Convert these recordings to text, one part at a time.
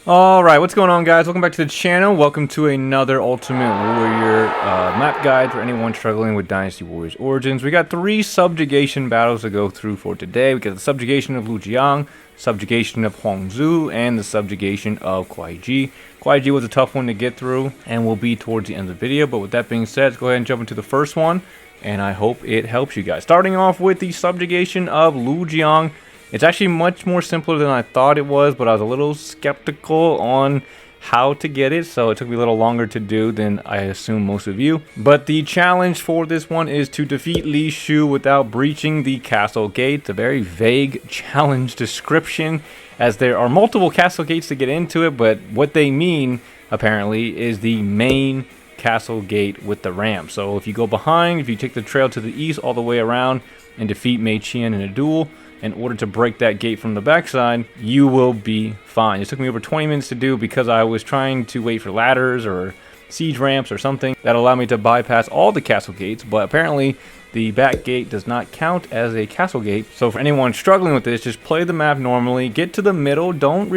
Alright, what's going on, guys? Welcome back to the channel. Welcome to another Ultimate Warrior map guide for anyone struggling with Dynasty Warriors Origins. We got 3 subjugation battles to go through for today. We got the subjugation of Lujiang, subjugation of Huang Zu, and the subjugation of Kuaiji. Kuaiji was a tough one to get through and will be towards the end of the video. But with that being said, let's go ahead and jump into the first one, and I hope it helps you guys. Starting off with the subjugation of Lujiang. It's actually much more simpler than I thought it was, but I was a little skeptical on how to get it, so it took me a little longer to do than I assume most of you. But the challenge for this one is to defeat Li Shu without breaching the castle gate. It's a very vague challenge description, as there are multiple castle gates to get into it, but what they mean, apparently, is the main castle gate with the ramp. So if you go behind, if you take the trail to the east all the way around and defeat Mei Qian in a duel, in order to break that gate from the backside, you will be fine. It took me over 20 minutes to do because I was trying to wait for ladders or siege ramps or something that allowed me to bypass all the castle gates, but apparently the back gate does not count as a castle gate. So for anyone struggling with this, just play the map normally, get to the middle. You don't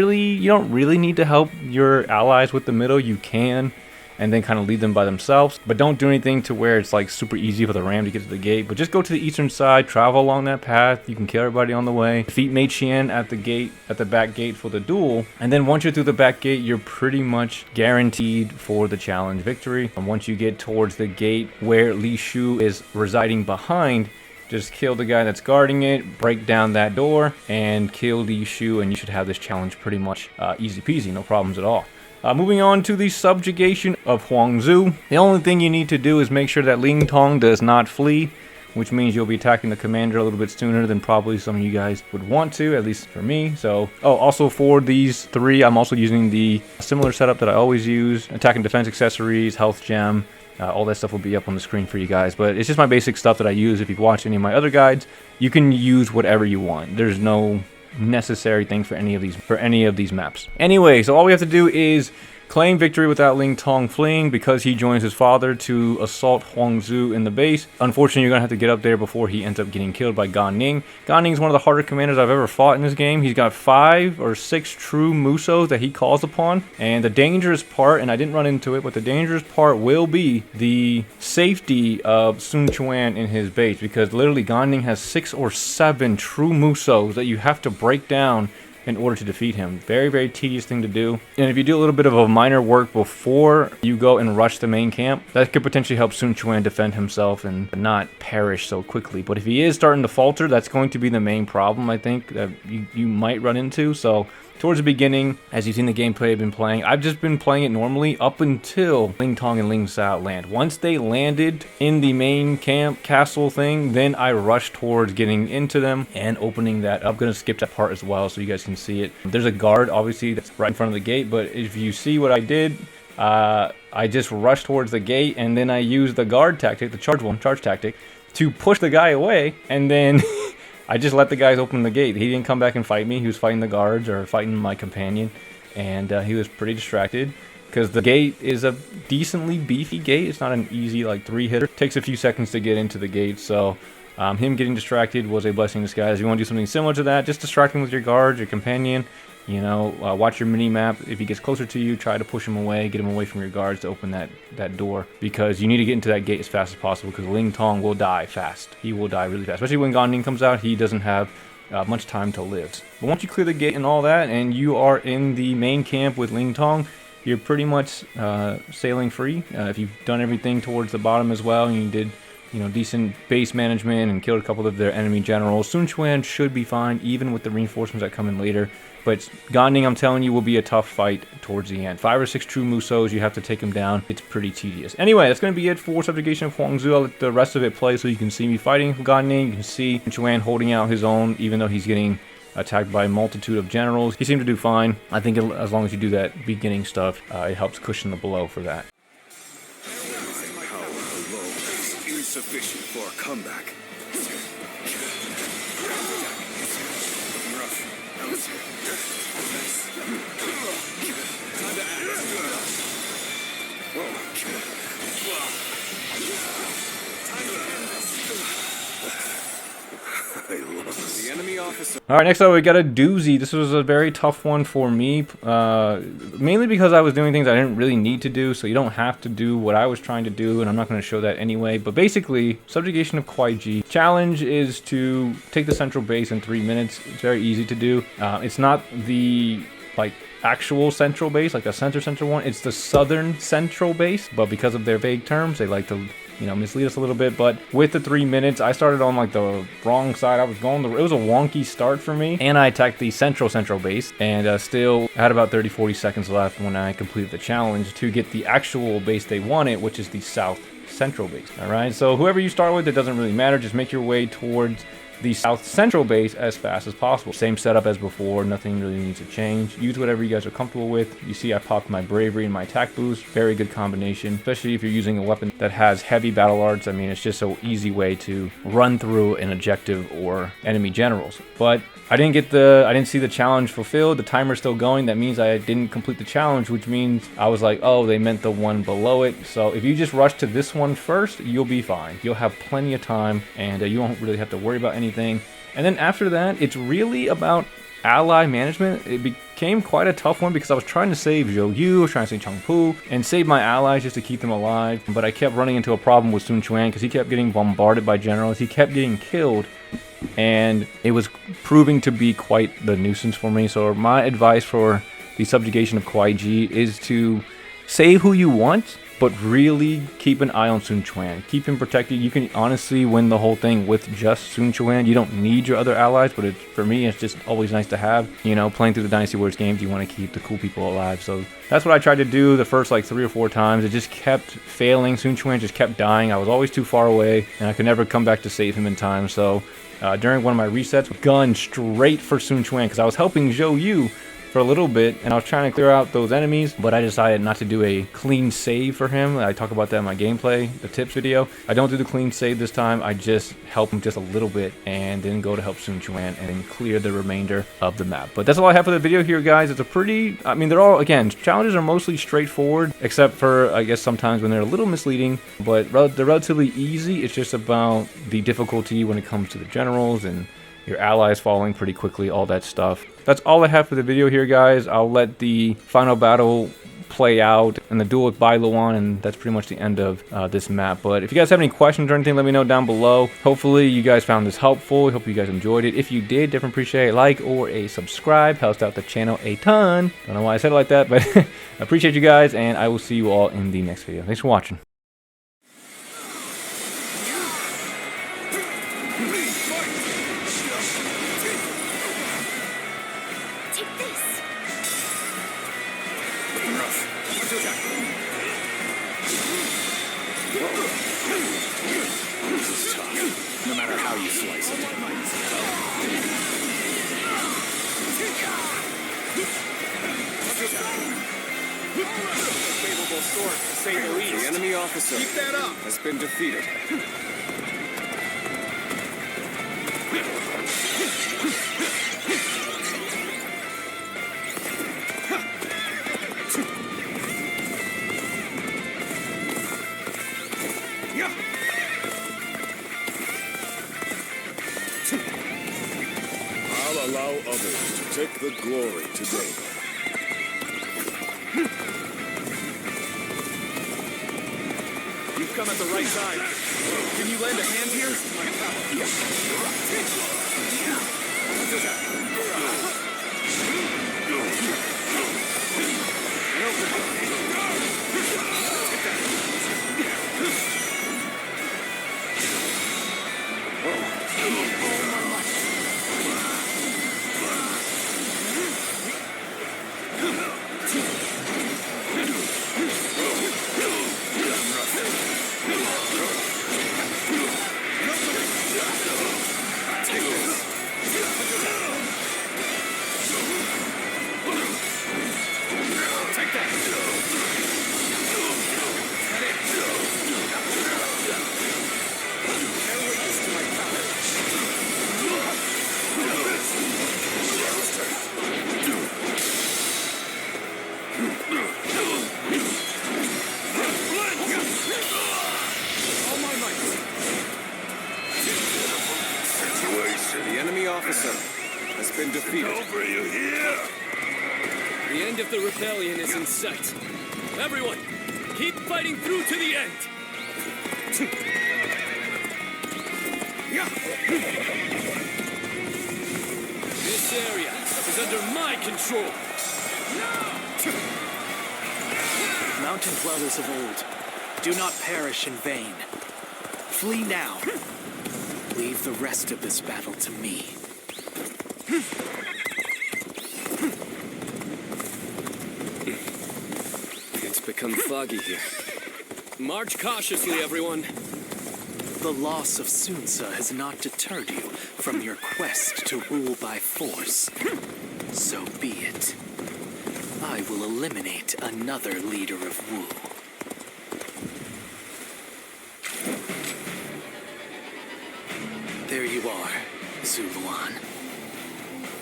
really need to help your allies with the middle. You can, and then kind of lead them by themselves, but don't do anything to where it's like super easy for the ram to get to the gate. But just go to the eastern side, travel along that path. You can kill everybody on the way, defeat Mei Qian at the gate, at the back gate for the duel, and then once you're through the back gate, you're pretty much guaranteed for the challenge victory. And once you get towards the gate where Li Shu is residing behind, just kill the guy that's guarding it, break down that door, and kill Li Shu, and you should have this challenge pretty much easy peasy, no problems at all. Moving on to the subjugation of Huang Zu. The only thing you need to do is make sure that Ling Tong does not flee, which means you'll be attacking the commander a little bit sooner than probably some of you guys would want to, at least for me. So, also for these 3, I'm also using the similar setup that I always use: attack and defense accessories, health gem. All that stuff will be up on the screen for you guys, but it's just my basic stuff that I use. If you've watched any of my other guides, you can use whatever you want. There's no necessary thing for any of these maps. Anyway, so all we have to do is claim victory without Ling Tong fleeing, because he joins his father to assault Huang Zu in the base. Unfortunately, you're gonna have to get up there before he ends up getting killed by Gan Ning. Gan Ning is one of the harder commanders I've ever fought in this game. He's got 5 or 6 true Musos that he calls upon, and the dangerous part, and I didn't run into it, but the dangerous part will be the safety of Sun Quan in his base, because literally Gan Ning has 6 or 7 true Musos that you have to break down in order to defeat him. Very, very tedious thing to do. And if you do a little bit of a minor work before you go and rush the main camp, that could potentially help Sun Quan defend himself and not perish so quickly. But if he is starting to falter, that's going to be the main problem, I think, that you might run into. So towards the beginning, as you've seen the gameplay I've been playing, I've just been playing it normally up until Ling Tong and Ling Sao land. Once they landed in the main camp castle thing, then I rushed towards getting into them and opening that up. I'm going to skip that part as well so you guys can see it. There's a guard, obviously, that's right in front of the gate, but if you see what I did, I just rushed towards the gate, and then I used the guard tactic, the charge tactic, to push the guy away, and then I just let the guys open the gate. He didn't come back and fight me. He was fighting the guards or fighting my companion, and he was pretty distracted because the gate is a decently beefy gate. It's not an easy, like, 3-hitter. It takes a few seconds to get into the gate, so him getting distracted was a blessing in disguise. If you want to do something similar to that, just distract him with your guards, your companion. You know, watch your mini-map. If he gets closer to you, try to push him away, get him away from your guards to open that door, because you need to get into that gate as fast as possible, because Ling Tong will die fast. He will die really fast, especially when Gan Ning comes out. He doesn't have much time to live. But once you clear the gate and all that, and you are in the main camp with Ling Tong, you're pretty much sailing free. If you've done everything towards the bottom as well, and you did, decent base management and killed a couple of their enemy generals, Sun Quan should be fine, even with the reinforcements that come in later. But Gan Ning, I'm telling you, will be a tough fight towards the end. 5 or 6 true Musos, you have to take him down. It's pretty tedious. Anyway, that's going to be it for subjugation of Huang Zu. I'll let the rest of it play so you can see me fighting Gan Ning. You can see Sun Quan holding out his own, even though he's getting attacked by a multitude of generals. He seemed to do fine. I think as long as you do that beginning stuff, it helps cushion the blow for that. Insufficient for a comeback. I lost. The enemy army officer. All right, next up we got a doozy. This was a very tough one for me, mainly because I was doing things I didn't really need to do, so you don't have to do what I was trying to do, and I'm not going to show that anyway. But basically, Subjugation of Kuaiji. Challenge is to take the central base in 3 minutes. It's very easy to do. It's not the, like, actual central base, like the center one. It's the southern central base, but because of their vague terms, they like to, you know, mislead us a little bit. But with the 3 minutes, I started on like the wrong side. I was going, it was a wonky start for me, and I attacked the central base, and still had about 30-40 seconds left when I completed the challenge to get the actual base they wanted, which is the south central base. All right, so whoever you start with, it doesn't really matter. Just make your way towards the south central base as fast as possible. Same setup as before, nothing really needs to change. Use whatever you guys are comfortable with. You see I popped my bravery and my attack boost. Very good combination, especially if you're using a weapon that has heavy battle arts. I mean, it's just an easy way to run through an objective or enemy generals. But I didn't see the challenge fulfilled. The timer's still going. That means I didn't complete the challenge, which means I was like, oh, they meant the one below it. So if you just rush to this one first, you'll be fine. You'll have plenty of time, and you won't really have to worry about anything. And then after that, it's really about ally management. It became quite a tough one because I was trying to save Zhou Yu, I was trying to save Changpu, and save my allies just to keep them alive. But I kept running into a problem with Sun Quan because he kept getting bombarded by generals. He kept getting killed, and it was proving to be quite the nuisance for me. So my advice for the Subjugation of Kuaiji is to save who you want, but really keep an eye on Sun Quan. Keep him protected. You can honestly win the whole thing with just Sun Quan. You don't need your other allies, but for me, it's just always nice to have. You know, playing through the Dynasty Warriors games, you want to keep the cool people alive. So that's what I tried to do the first like 3 or 4 times. It just kept failing. Sun Quan just kept dying. I was always too far away, and I could never come back to save him in time. So during one of my resets, gun straight for Sun Quan because I was helping Zhou Yu for a little bit, and I was trying to clear out those enemies, but I decided not to do a clean save for him. I talk about that in my gameplay, the tips video. I don't do the clean save this time. I just help him just a little bit and then go to help Sun Quan and then clear the remainder of the map. But that's all I have for the video here, guys. It's a pretty, I mean, they're all, again, challenges are mostly straightforward, except for, I guess, sometimes when they're a little misleading, but they're relatively easy. It's just about the difficulty when it comes to the generals and your allies falling pretty quickly, all that stuff. That's all I have for the video here, guys. I'll let the final battle play out and the duel with Bai Luan, and that's pretty much the end of this map. But if you guys have any questions or anything, let me know down below. Hopefully you guys found this helpful. I hope you guys enjoyed it. If you did, definitely appreciate a like or a subscribe. Helps out the channel a ton. Don't know why I said it like that, but I appreciate you guys, and I will see you all in the next video. Thanks for watching. This is tough, no matter how you slice it. Capable sword, to say the least. The enemy officer has been defeated. I'll allow others to take the glory today. You've come at the right time. Can you lend a hand here? The enemy officer has been defeated. Over, you hear? The end of the rebellion is in sight. Everyone, keep fighting through to the end! This area is under my control! Mountain dwellers of old, do not perish in vain. Flee now. Leave the rest of this battle to me. It's become foggy here. March cautiously, everyone. The loss of Sun Ce has not deterred you from your quest to rule by force. So be it. I will eliminate another leader of Wu. There you are, Zuluan.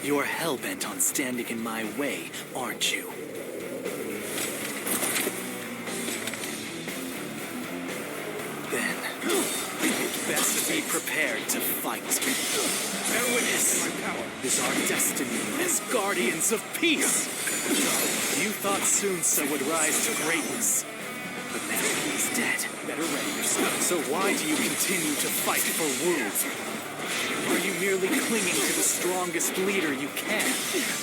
You're hell-bent on standing in my way, aren't you? Then, you'd best be prepared to fight. This is our destiny as guardians of peace. You thought Sun Ce would rise to greatness, but now he's dead. Better ready yourself. So why do you continue to fight for Wu? Are you merely clinging to the strongest leader you can,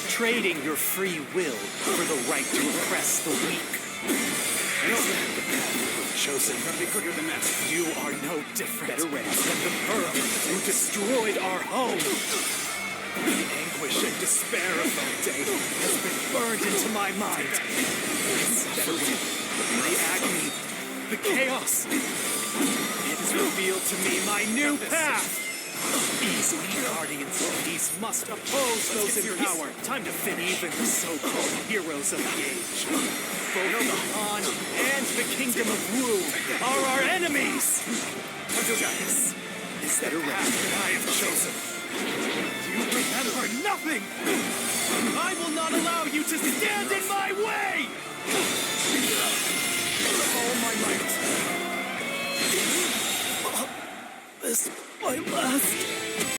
trading your free will for the right to oppress the weak? Chosen. Gotta be quicker than that. You are no different than the vermin who destroyed our home. The anguish and despair of that day has been burned into my mind. The agony, the chaos. It has revealed to me my new path. Easily, guardians of peace must oppose those in power. Time to finish. Even the so-called heroes of the age. Both the Han and the Kingdom of Wu are our enemies! Is that a path that I have chosen? You remember nothing! I will not allow you to stand in my way! All my might. This my last